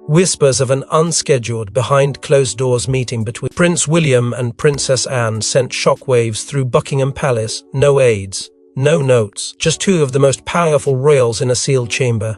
Whispers of an unscheduled, behind-closed-doors meeting between Prince William and Princess Anne sent shockwaves through Buckingham Palace. No aides, no notes, just two of the most powerful royals in a sealed chamber.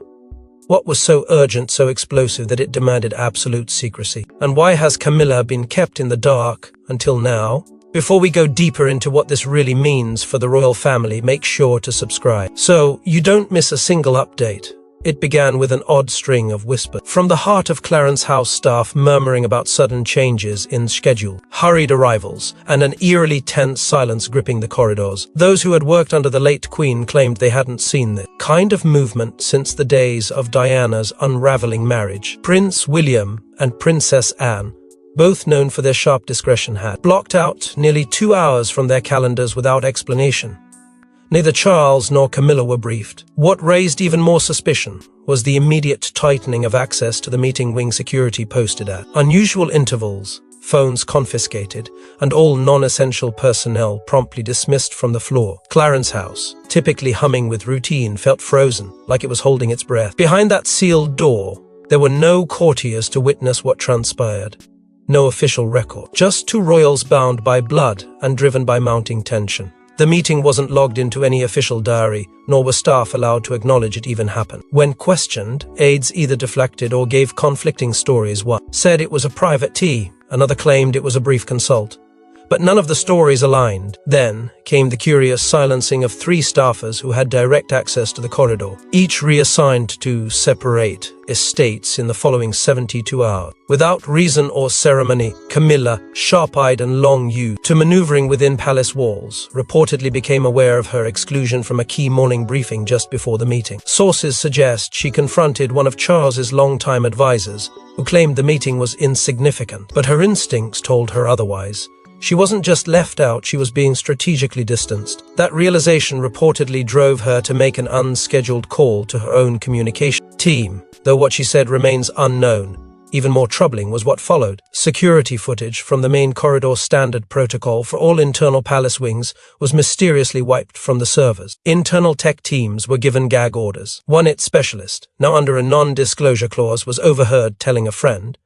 What was so urgent, so explosive that it demanded absolute secrecy? And why has Camilla been kept in the dark until now? Before we go deeper into what this really means for the royal family, make sure to subscribe so you don't miss a single update. It began with an odd string of whispers from the heart of Clarence House staff murmuring about sudden changes in schedule, hurried arrivals, and an eerily tense silence gripping the corridors. Those who had worked under the late Queen claimed they hadn't seen this kind of movement since the days of Diana's unraveling marriage. Prince William and Princess Anne, both known for their sharp discretion, had blocked out nearly 2 hours from their calendars without explanation. Neither Charles nor Camilla were briefed. What raised even more suspicion was the immediate tightening of access to the meeting wing, security posted at unusual intervals, phones confiscated, and all non-essential personnel promptly dismissed from the floor. Clarence House, typically humming with routine, felt frozen, like it was holding its breath. Behind that sealed door, there were no courtiers to witness what transpired. No official record, just two royals bound by blood and driven by mounting tension. The meeting wasn't logged into any official diary, nor were staff allowed to acknowledge it even happened. When questioned, aides either deflected or gave conflicting stories. One said it was a private tea, another claimed it was a brief consult. But none of the stories aligned. Then came the curious silencing of 3 staffers who had direct access to the corridor, each reassigned to separate estates in the following 72 hours. Without reason or ceremony, Camilla, sharp-eyed and long-used to maneuvering within palace walls, reportedly became aware of her exclusion from a key morning briefing just before the meeting. Sources suggest she confronted one of Charles's longtime advisors, who claimed the meeting was insignificant, but her instincts told her otherwise. She wasn't just left out, she was being strategically distanced. That realization reportedly drove her to make an unscheduled call to her own communication team, though what she said remains unknown. Even more troubling was what followed. Security footage from the main corridor standard protocol for all internal palace wings was mysteriously wiped from the servers. Internal tech teams were given gag orders. One IT specialist, now under a non-disclosure clause, was overheard telling a friend,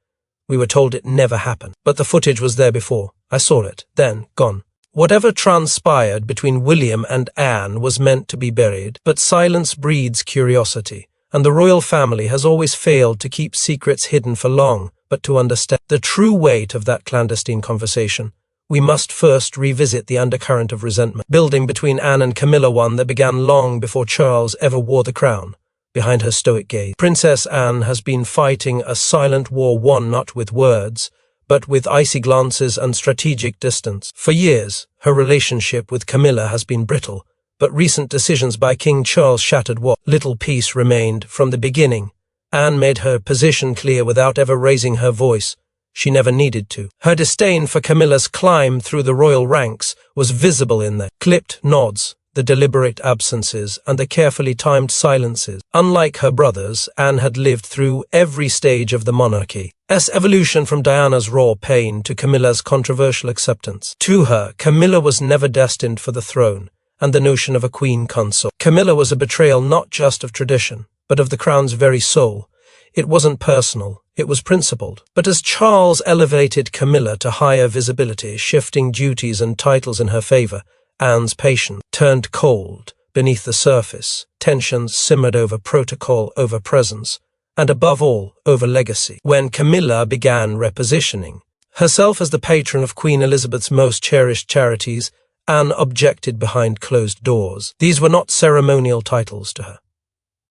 "We were told it never happened, but the footage was there before. I saw it, then gone." Whatever transpired between William and Anne was meant to be buried, but silence breeds curiosity, and the royal family has always failed to keep secrets hidden for long. But to understand the true weight of that clandestine conversation, we must first revisit the undercurrent of resentment building between Anne and Camilla, one that began long before Charles ever wore the crown. Behind her stoic gaze, Princess Anne has been fighting a silent war, won not with words, but with icy glances and strategic distance. For years, her relationship with Camilla has been brittle, but recent decisions by King Charles shattered what little peace remained. From the beginning, Anne made her position clear without ever raising her voice. She never needed to. Her disdain for Camilla's climb through the royal ranks was visible in the clipped nods, the deliberate absences, and the carefully timed silences. Unlike her brothers, Anne had lived through every stage of the monarchy's evolution, from Diana's raw pain to Camilla's controversial acceptance. To her, Camilla was never destined for the throne, and the notion of a queen consort. Camilla was a betrayal not just of tradition, but of the crown's very soul. It wasn't personal, it was principled. But as Charles elevated Camilla to higher visibility, shifting duties and titles in her favor, Anne's patience turned cold. Beneath the surface, tensions simmered over protocol, over presence, and above all, over legacy. When Camilla began repositioning herself as the patron of Queen Elizabeth's most cherished charities, Anne objected behind closed doors. These were not ceremonial titles to her.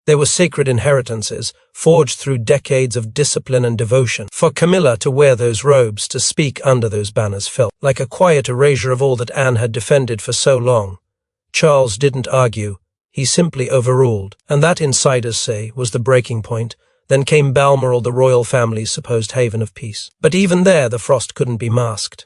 They were sacred inheritances, forged through decades of discipline and devotion. For Camilla to wear those robes, to speak under those banners, felt like a quiet erasure of all that Anne had defended for so long. Charles didn't argue, he simply overruled, and that, insiders say, was the breaking point. Then came Balmoral, the royal family's supposed haven of peace. But even there, the frost couldn't be masked.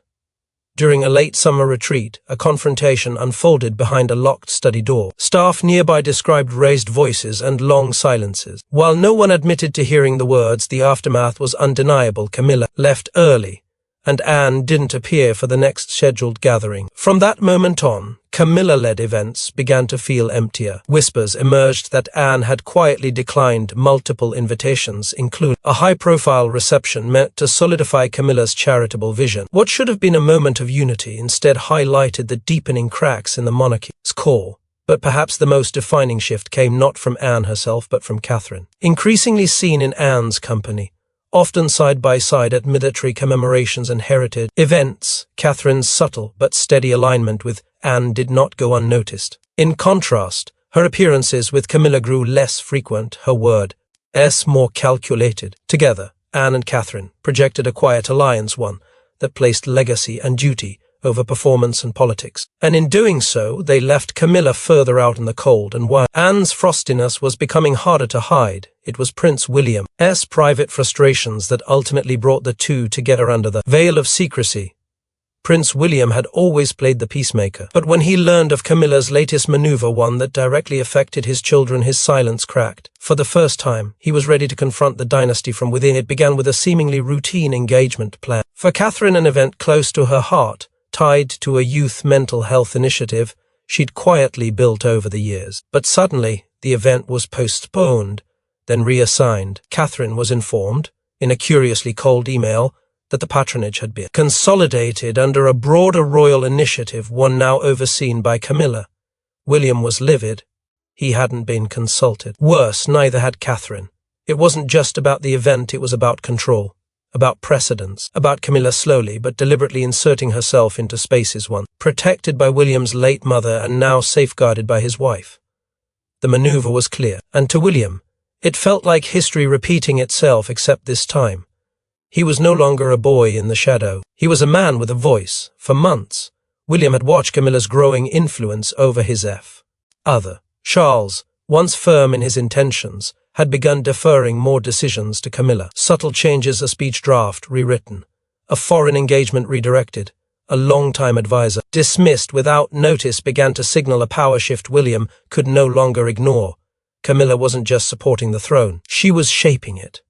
During a late summer retreat, a confrontation unfolded behind a locked study door. Staff nearby described raised voices and long silences. While no one admitted to hearing the words, the aftermath was undeniable. Camilla left early, and Anne didn't appear for the next scheduled gathering. From that moment on, Camilla-led events began to feel emptier. Whispers emerged that Anne had quietly declined multiple invitations, including a high-profile reception meant to solidify Camilla's charitable vision. What should have been a moment of unity instead highlighted the deepening cracks in the monarchy's core. But perhaps the most defining shift came not from Anne herself but from Catherine. Increasingly seen in Anne's company, often side by side at military commemorations and heritage events, Catherine's subtle but steady alignment with Anne did not go unnoticed. In contrast, her appearances with Camilla grew less frequent, her words more calculated. Together, Anne and Catherine projected a quiet alliance, one that placed legacy and duty over performance and politics. And in doing so, they left Camilla further out in the cold, and while Anne's frostiness was becoming harder to hide, it was Prince William's private frustrations that ultimately brought the two together under the veil of secrecy. Prince William had always played the peacemaker, but when he learned of Camilla's latest maneuver, one that directly affected his children, his silence cracked. For the first time, he was ready to confront the dynasty from within. It began with a seemingly routine engagement plan. For Catherine, an event close to her heart, tied to a youth mental health initiative she'd quietly built over the years. But suddenly, the event was postponed, then reassigned. Catherine was informed, in a curiously cold email, that the patronage had been consolidated under a broader royal initiative, one now overseen by Camilla. William was livid. He hadn't been consulted. Worse, neither had Catherine. It wasn't just about the event, it was about control. About precedence, about Camilla slowly but deliberately inserting herself into spaces once protected by William's late mother and now safeguarded by his wife. The maneuver was clear, and to William, it felt like history repeating itself, except this time. He was no longer a boy in the shadow. He was a man with a voice. For months, William had watched Camilla's growing influence over his other. Charles, once firm in his intentions, had begun deferring more decisions to Camilla. Subtle changes, a speech draft rewritten, a foreign engagement redirected, a long-time advisor dismissed without notice began to signal a power shift William could no longer ignore. Camilla wasn't just supporting the throne, she was shaping it.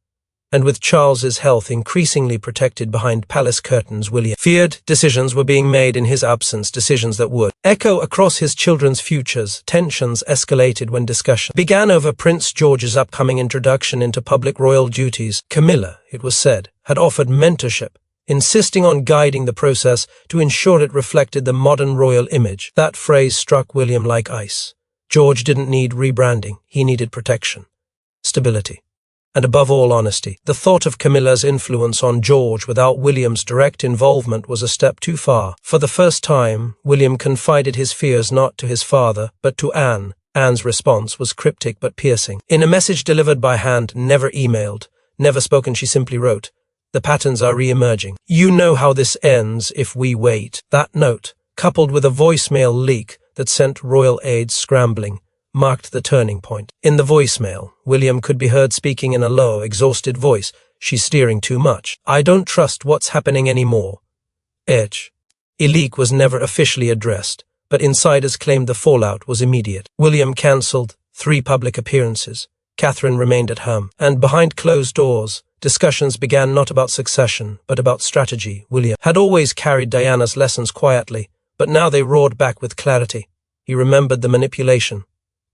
And with Charles's health increasingly protected behind palace curtains, William feared decisions were being made in his absence, decisions that would echo across his children's futures. Tensions escalated when discussion began over Prince George's upcoming introduction into public royal duties. Camilla, it was said, had offered mentorship, insisting on guiding the process to ensure it reflected the modern royal image. That phrase struck William like ice. George didn't need rebranding, he needed protection, stability. And above all, honesty. The thought of Camilla's influence on George without William's direct involvement was a step too far. For the first time, William confided his fears not to his father, but to Anne. Anne's response was cryptic but piercing. In a message delivered by hand, never emailed, never spoken, she simply wrote, "The patterns are re-emerging. You know how this ends if we wait." That note, coupled with a voicemail leak that sent royal aides scrambling, marked the turning point. In the voicemail, William could be heard speaking in a low, exhausted voice. "She's steering too much. I don't trust what's happening anymore." A leak was never officially addressed, but insiders claimed the fallout was immediate. William cancelled 3 public appearances. Catherine remained at home, and behind closed doors, discussions began not about succession, but about strategy. William had always carried Diana's lessons quietly, but now they roared back with clarity. He remembered the manipulation,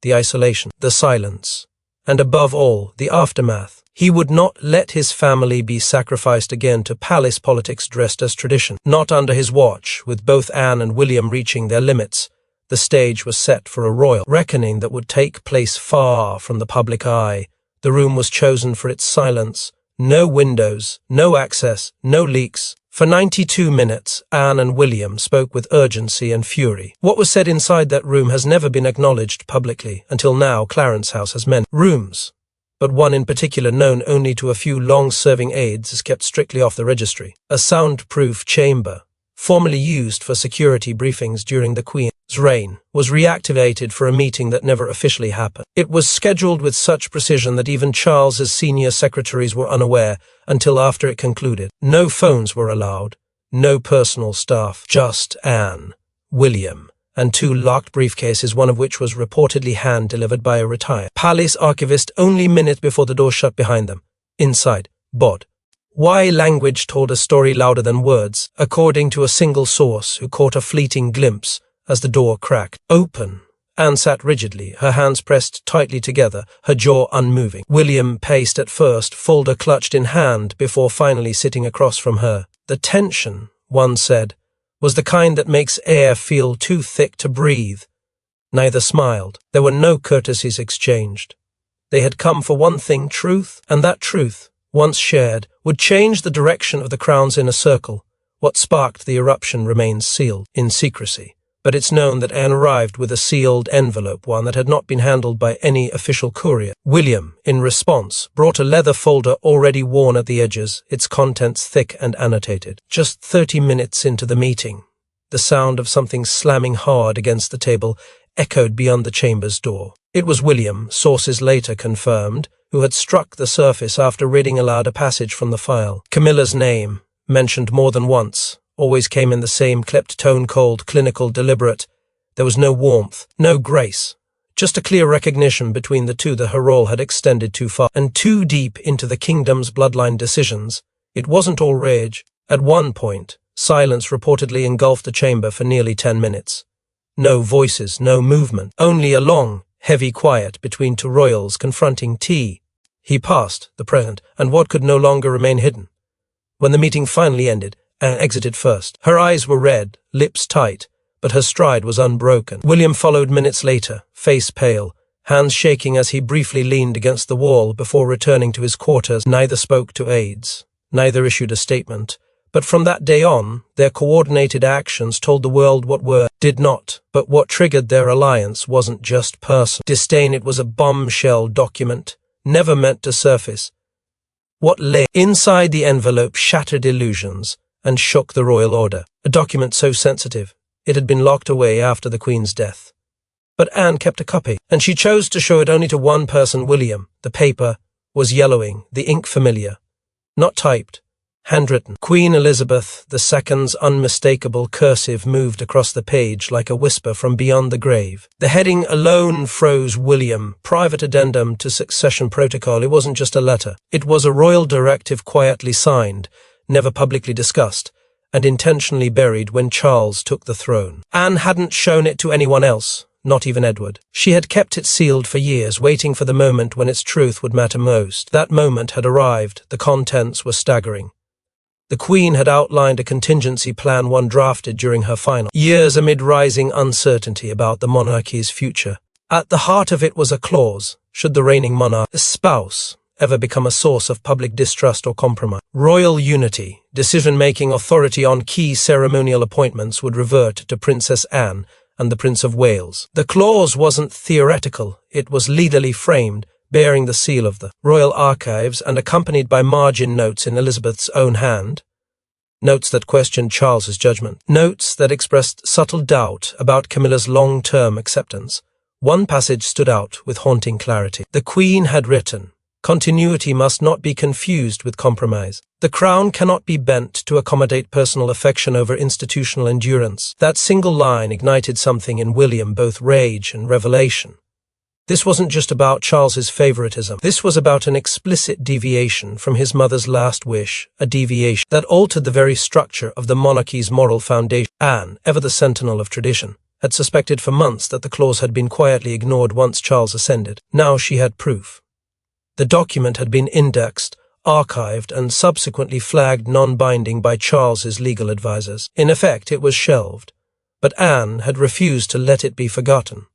the isolation, the silence, and above all, the aftermath. He would not let his family be sacrificed again to palace politics dressed as tradition. Not under his watch. With both Anne and William reaching their limits, the stage was set for a royal reckoning that would take place far from the public eye. The room was chosen for its silence. No windows, no access, no leaks. For 92 minutes, Anne and William spoke with urgency and fury. What was said inside that room has never been acknowledged publicly. Until now, Clarence House has many rooms, but one in particular, known only to a few long-serving aides, is kept strictly off the registry. A soundproof chamber, formerly used for security briefings during the Queen's reign, was reactivated for a meeting that never officially happened. It was scheduled with such precision that even Charles's senior secretaries were unaware until after it concluded. No phones were allowed, no personal staff, just Anne, William, and 2 locked briefcases, one of which was reportedly hand-delivered by a retired palace archivist only minutes before the door shut behind them. Inside, Bod. Why language told a story louder than words, according to a single source who caught a fleeting glimpse. as the door cracked open. Anne sat rigidly, her hands pressed tightly together, her jaw unmoving. William paced at first, folder clutched in hand, before finally sitting across from her. The tension, one said, was the kind that makes air feel too thick to breathe. Neither smiled. There were no courtesies exchanged. They had come for one thing, truth, and that truth, once shared, would change the direction of the Crown's inner circle. What sparked the eruption remains sealed in secrecy. But it's known that Anne arrived with a sealed envelope, one that had not been handled by any official courier. William, in response, brought a leather folder already worn at the edges, its contents thick and annotated. Just 30 minutes into the meeting, the sound of something slamming hard against the table echoed beyond the chamber's door. It was William, sources later confirmed, who had struck the surface after reading aloud a passage from the file. Camilla's name, mentioned more than once, always came in the same clipped tone, cold, clinical, deliberate. There was no warmth, no grace, just a clear recognition between the two that her role had extended too far and too deep into the kingdom's bloodline decisions. It wasn't all rage. At one point, silence reportedly engulfed the chamber for nearly 10 minutes. No voices, no movement, only a long, heavy quiet between two royals confronting tea. He passed, the present, and what could no longer remain hidden. When the meeting finally ended, Anne exited first. Her eyes were red, lips tight, but her stride was unbroken. William followed minutes later, face pale, hands shaking as he briefly leaned against the wall before returning to his quarters. Neither spoke to aides, neither issued a statement, but from that day on, their coordinated actions told the world what did not, but what triggered their alliance wasn't just personal disdain, it was a bombshell document, never meant to surface. What lay inside the envelope shattered illusions and shook the royal order. A document so sensitive, it had been locked away after the Queen's death. But Anne kept a copy, and she chose to show it only to one person, William. The paper was yellowing, the ink familiar. Not typed, handwritten. Queen Elizabeth II's unmistakable cursive moved across the page like a whisper from beyond the grave. The heading alone froze William. Private addendum to succession protocol. It wasn't just a letter. It was a royal directive quietly signed, never publicly discussed, and intentionally buried when Charles took the throne. Anne hadn't shown it to anyone else, not even Edward. She had kept it sealed for years, waiting for the moment when its truth would matter most. That moment had arrived. The contents were staggering. The Queen had outlined a contingency plan one drafted during her final years amid rising uncertainty about the monarchy's future. At the heart of it was a clause, should the reigning monarch's spouse ever become a source of public distrust or compromise. Royal unity, decision-making authority on key ceremonial appointments would revert to Princess Anne and the Prince of Wales. The clause wasn't theoretical, it was legally framed, bearing the seal of the royal archives and accompanied by margin notes in Elizabeth's own hand. Notes that questioned Charles's judgment. Notes that expressed subtle doubt about Camilla's long-term acceptance. One passage stood out with haunting clarity. The Queen had written, "Continuity must not be confused with compromise. The crown cannot be bent to accommodate personal affection over institutional endurance." That single line ignited something in William, both rage and revelation. This wasn't just about Charles's favoritism. This was about an explicit deviation from his mother's last wish, a deviation that altered the very structure of the monarchy's moral foundation. Anne, ever the sentinel of tradition, had suspected for months that the clause had been quietly ignored once Charles ascended. Now she had proof. The document had been indexed, archived, and subsequently flagged non-binding by Charles's legal advisors. In effect, it was shelved. But Anne had refused to let it be forgotten.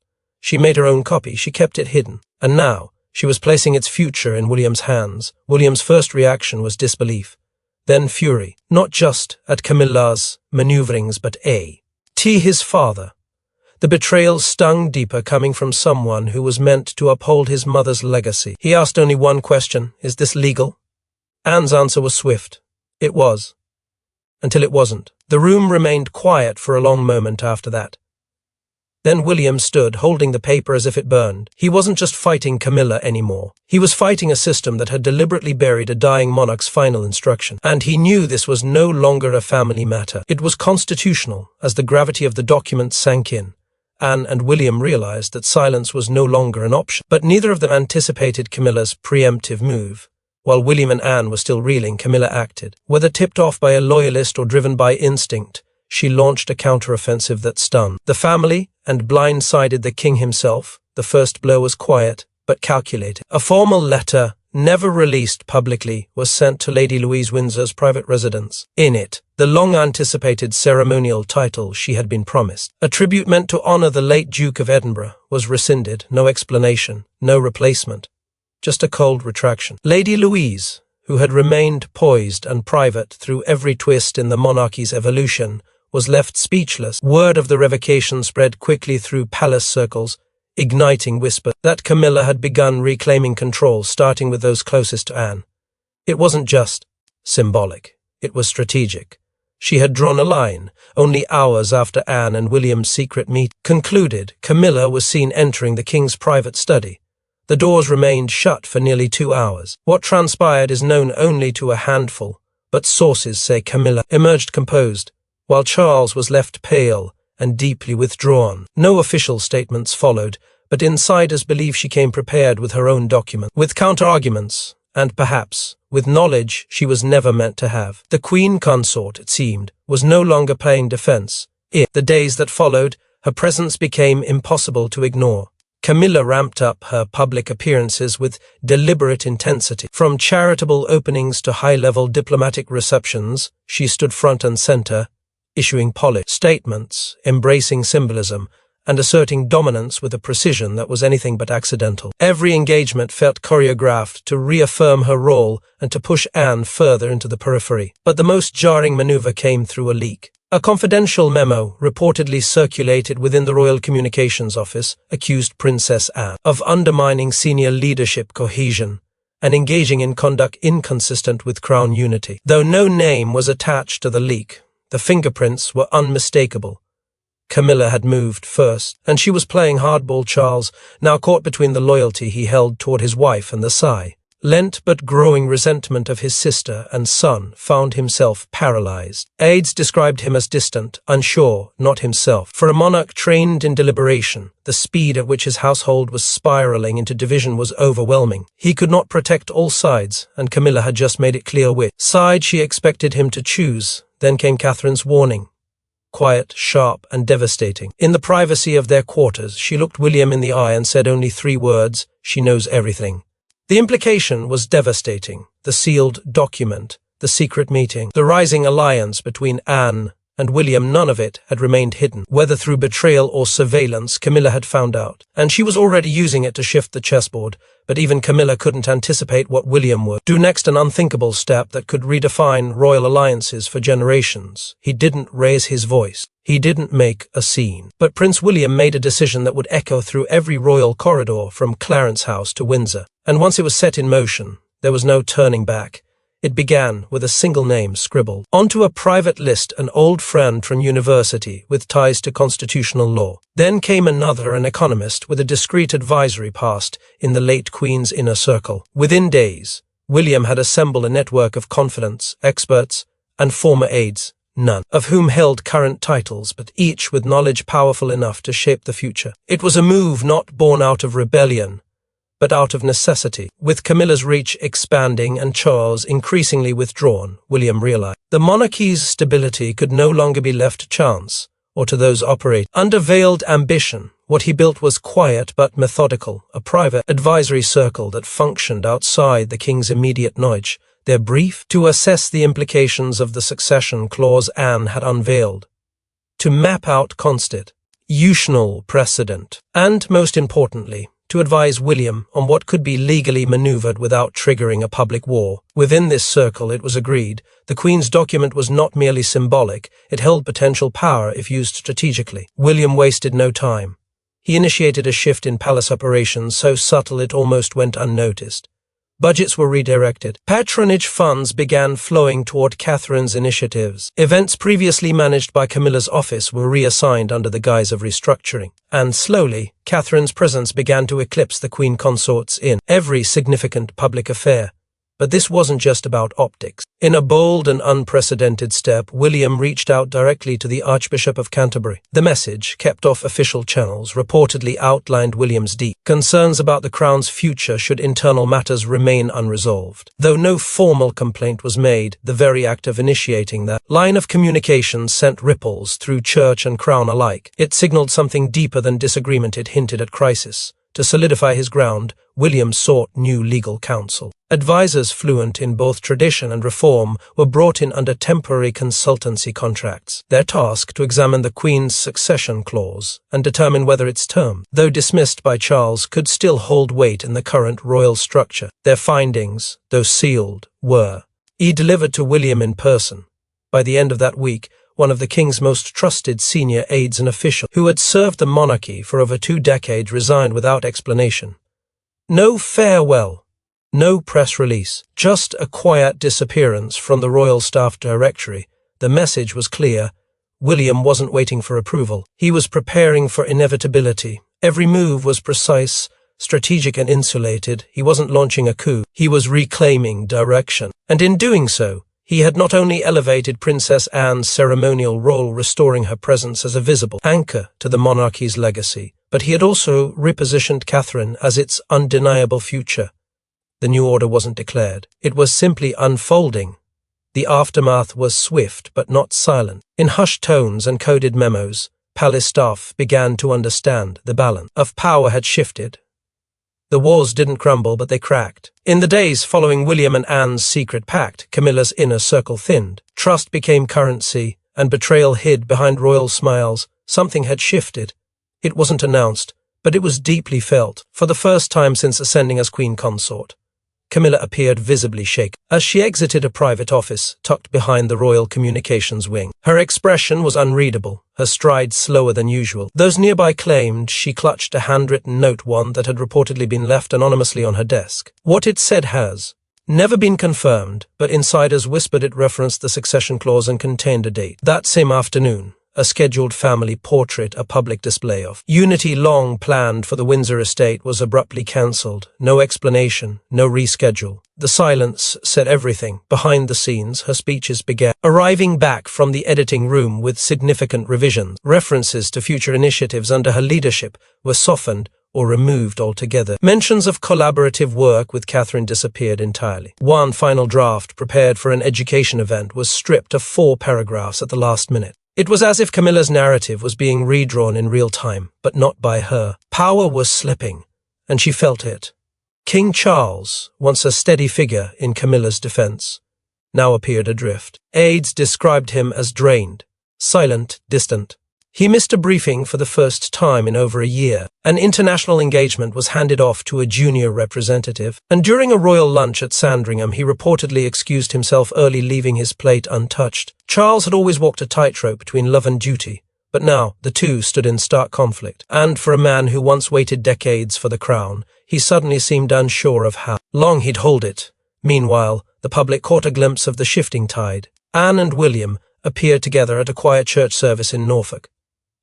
She made her own copy, she kept it hidden, and now she was placing its future in William's hands. William's first reaction was disbelief, then fury, not just at Camilla's maneuverings, but his father. The betrayal stung deeper, coming from someone who was meant to uphold his mother's legacy. He asked only one question: is this legal? Anne's answer was swift. It was. Until it wasn't. The room remained quiet for a long moment after that. Then William stood, holding the paper as if it burned. He wasn't just fighting Camilla anymore. He was fighting a system that had deliberately buried a dying monarch's final instruction. And he knew this was no longer a family matter. It was constitutional. As the gravity of the document sank in, Anne and William realized that silence was no longer an option. But neither of them anticipated Camilla's preemptive move. While William and Anne were still reeling, Camilla acted. Whether tipped off by a loyalist or driven by instinct, she launched a counteroffensive that stunned the family and blindsided the king himself. The first blow was quiet, but calculated. A formal letter, never released publicly, was sent to Lady Louise Windsor's private residence. In it, the long-anticipated ceremonial title she had been promised, a tribute meant to honour the late Duke of Edinburgh, was rescinded. No explanation, no replacement, just a cold retraction. Lady Louise, who had remained poised and private through every twist in the monarchy's evolution, was left speechless. Word of the revocation spread quickly through palace circles, igniting whispers that Camilla had begun reclaiming control, starting with those closest to Anne. It wasn't just symbolic, it was strategic. She had drawn a line. Only hours after Anne and William's secret meet concluded, Camilla was seen entering the king's private study. The doors remained shut for nearly 2 hours. What transpired is known only to a handful, but sources say Camilla emerged composed, while Charles was left pale and deeply withdrawn. No official statements followed, but insiders believe she came prepared with her own document, with counter-arguments, and perhaps with knowledge she was never meant to have. The Queen Consort, it seemed, was no longer playing defense. In the days that followed, her presence became impossible to ignore. Camilla ramped up her public appearances with deliberate intensity. From charitable openings to high-level diplomatic receptions, she stood front and center, issuing polished statements, embracing symbolism, and asserting dominance with a precision that was anything but accidental. Every engagement felt choreographed to reaffirm her role and to push Anne further into the periphery. But the most jarring maneuver came through a leak. A confidential memo, reportedly circulated within the Royal Communications Office, accused Princess Anne of undermining senior leadership cohesion and engaging in conduct inconsistent with Crown unity. Though no name was attached to the leak, the fingerprints were unmistakable. Camilla had moved first, and she was playing hardball. Charles, now caught between the loyalty he held toward his wife and the silent but growing resentment of his sister and son, found himself paralyzed. Aides described him as distant, unsure, not himself. For a monarch trained in deliberation, the speed at which his household was spiraling into division was overwhelming. He could not protect all sides, and Camilla had just made it clear which side she expected him to choose. Then came Catherine's warning. Quiet, sharp, and devastating. In the privacy of their quarters, she looked William in the eye and said only 3 words: "She knows everything." The implication was devastating. The sealed document, the secret meeting, the rising alliance between Anne and William, none of it had remained hidden. Whether through betrayal or surveillance, Camilla had found out, and she was already using it to shift the chessboard. But even Camilla couldn't anticipate what William would do next, an unthinkable step that could redefine royal alliances for generations. He didn't raise his voice. He didn't make a scene. But Prince William made a decision that would echo through every royal corridor from Clarence House to Windsor. And once it was set in motion, there was no turning back. It began with a single name scribbled onto a private list, an old friend from university with ties to constitutional law. Then came another, an economist with a discreet advisory past in the late Queen's inner circle. Within days, William had assembled a network of confidants, experts, and former aides, none of whom held current titles, but each with knowledge powerful enough to shape the future. It was a move not born out of rebellion, but out of necessity. With Camilla's reach expanding and Charles increasingly withdrawn, William realized the monarchy's stability could no longer be left to chance or to those operating under veiled ambition. What he built was quiet but methodical, a private advisory circle that functioned outside the king's immediate knowledge, their brief to assess the implications of the succession clause Anne had unveiled, to map out constitutional precedent, and, most importantly, to advise William on what could be legally maneuvered without triggering a public war. Within this circle, it was agreed, the Queen's document was not merely symbolic, it held potential power if used strategically. William wasted no time. He initiated a shift in palace operations so subtle it almost went unnoticed. Budgets were redirected. Patronage funds began flowing toward Catherine's initiatives. Events previously managed by Camilla's office were reassigned under the guise of restructuring. And slowly, Catherine's presence began to eclipse the Queen Consort's in every significant public affair. But this wasn't just about optics. In a bold and unprecedented step, William reached out directly to the Archbishop of Canterbury. The message, kept off official channels, reportedly outlined William's deep concerns about the Crown's future should internal matters remain unresolved. Though no formal complaint was made, the very act of initiating that line of communication sent ripples through Church and Crown alike. It signaled something deeper than disagreement. It hinted at crisis. To solidify his ground, William sought new legal counsel. Advisors fluent in both tradition and reform were brought in under temporary consultancy contracts. Their task to examine the Queen's succession clause and determine whether its term, though dismissed by Charles, could still hold weight in the current royal structure. Their findings, though sealed, were delivered to William in person. By the end of that week, one of the King's most trusted senior aides and official, who had served the monarchy for over 2 decades, resigned without explanation. No farewell. No press release, just a quiet disappearance from the Royal Staff Directory. The message was clear. William wasn't waiting for approval. He was preparing for inevitability. Every move was precise, strategic and insulated. He wasn't launching a coup. He was reclaiming direction. And in doing so, he had not only elevated Princess Anne's ceremonial role, restoring her presence as a visible anchor to the monarchy's legacy, but he had also repositioned Catherine as its undeniable future. The new order wasn't declared. It was simply unfolding. The aftermath was swift but not silent. In hushed tones and coded memos, palace staff began to understand the balance of power had shifted. The walls didn't crumble, but they cracked. In the days following William and Anne's secret pact, Camilla's inner circle thinned. Trust became currency, and betrayal hid behind royal smiles. Something had shifted. It wasn't announced, but it was deeply felt. For the first time since ascending as Queen Consort, Camilla appeared visibly shaken as she exited a private office tucked behind the Royal Communications wing. Her expression was unreadable, her stride slower than usual. Those nearby claimed she clutched a handwritten note, one that had reportedly been left anonymously on her desk. What it said has never been confirmed, but insiders whispered it referenced the succession clause and contained a date. That same afternoon, a scheduled family portrait, a public display of unity long planned for the Windsor estate, was abruptly cancelled. No explanation, no reschedule. The silence said everything. Behind the scenes, her speeches began arriving back from the editing room with significant revisions. References to future initiatives under her leadership were softened or removed altogether. Mentions of collaborative work with Catherine disappeared entirely. One final draft, prepared for an education event, was stripped of 4 paragraphs at the last minute. It was as if Camilla's narrative was being redrawn in real time, but not by her. Power was slipping, and she felt it. King Charles, once a steady figure in Camilla's defense, now appeared adrift. Aides described him as drained, silent, distant. He missed a briefing for the first time in over a year. An international engagement was handed off to a junior representative, and during a royal lunch at Sandringham, he reportedly excused himself early, leaving his plate untouched. Charles had always walked a tightrope between love and duty, but now the two stood in stark conflict. And for a man who once waited decades for the crown, he suddenly seemed unsure of how long he'd hold it. Meanwhile, the public caught a glimpse of the shifting tide. Anne and William appeared together at a quiet church service in Norfolk.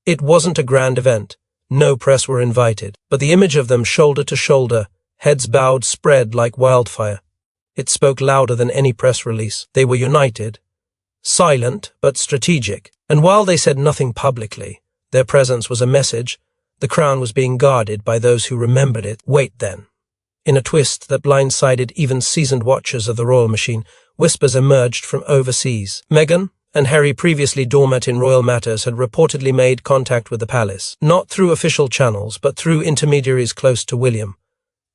It wasn't a grand event. No press were invited, but the image of them shoulder to shoulder, heads bowed, spread like wildfire. It spoke louder than any press release. They were united, silent but strategic, and while they said nothing publicly, their presence was a message. The crown was being guarded by those who remembered it. Wait then. In a twist that blindsided even seasoned watchers of the royal machine, whispers emerged from overseas. Meghan and Harry, previously dormant in royal matters, had reportedly made contact with the palace, not through official channels, but through intermediaries close to William.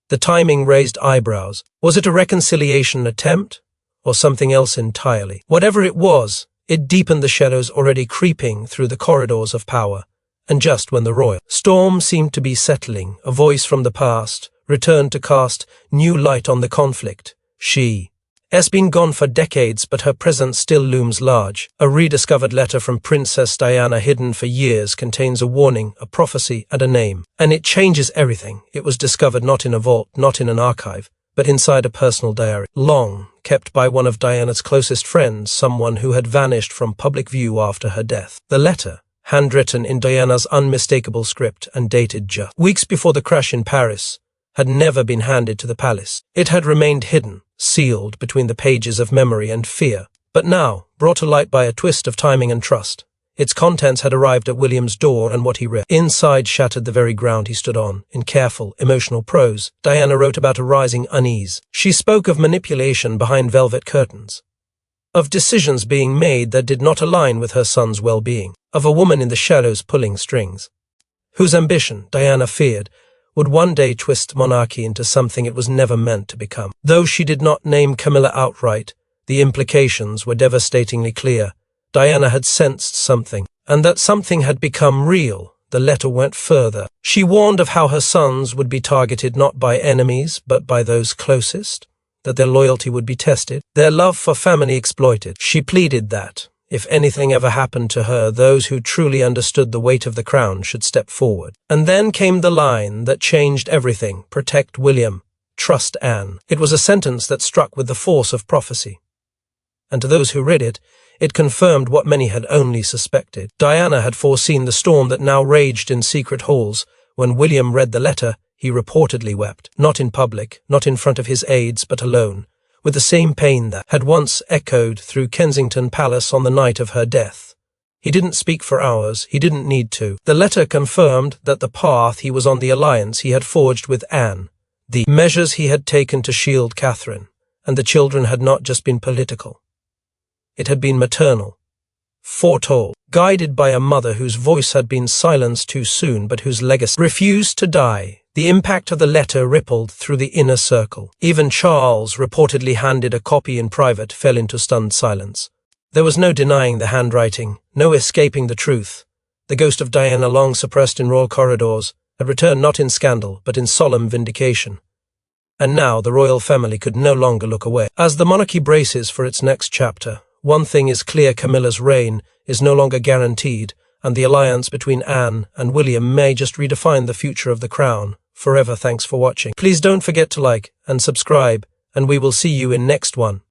The timing raised eyebrows. Was it a reconciliation attempt, or something else entirely? Whatever it was, it deepened the shadows already creeping through the corridors of power. And just when the royal storm seemed to be settling, a voice from the past returned to cast new light on the conflict. She has been gone for decades, but her presence still looms large. A rediscovered letter from Princess Diana, hidden for years, contains a warning, a prophecy, and a name. And it changes everything. It was discovered not in a vault, not in an archive, but inside a personal diary, long kept by one of Diana's closest friends, someone who had vanished from public view after her death. The letter, handwritten in Diana's unmistakable script and dated just weeks before the crash in Paris, had never been handed to the palace. It had remained hidden, sealed between the pages of memory and fear. But now, brought to light by a twist of timing and trust, its contents had arrived at William's door, and what he read inside shattered the very ground he stood on. In careful, emotional prose, Diana wrote about a rising unease. She spoke of manipulation behind velvet curtains, of decisions being made that did not align with her son's well-being, of a woman in the shadows pulling strings, whose ambition, Diana feared, would one day twist monarchy into something it was never meant to become. Though she did not name Camilla outright, the implications were devastatingly clear. Diana had sensed something, and that something had become real. The letter went further. She warned of how her sons would be targeted not by enemies, but by those closest, that their loyalty would be tested, their love for family exploited. She pleaded that, if anything ever happened to her, those who truly understood the weight of the crown should step forward. And then came the line that changed everything: protect William, trust Anne. It was a sentence that struck with the force of prophecy. And to those who read it, it confirmed what many had only suspected. Diana had foreseen the storm that now raged in secret halls. When William read the letter, he reportedly wept, not in public, not in front of his aides, but alone, with the same pain that had once echoed through Kensington Palace on the night of her death. He didn't speak for hours. He didn't need to. The letter confirmed that the path he was on, the alliance he had forged with Anne, the measures he had taken to shield Catherine and the children had not just been political. It had been maternal, foretold, guided by a mother whose voice had been silenced too soon, but whose legacy refused to die. The impact of the letter rippled through the inner circle. Even Charles, reportedly handed a copy in private, fell into stunned silence. There was no denying the handwriting, no escaping the truth. The ghost of Diana, long suppressed in royal corridors, had returned not in scandal, but in solemn vindication. And now the royal family could no longer look away. As the monarchy braces for its next chapter, one thing is clear: Camilla's reign is no longer guaranteed, and the alliance between Anne and William may just redefine the future of the crown forever. Thanks for watching. Please don't forget to like and subscribe, and we will see you in next one.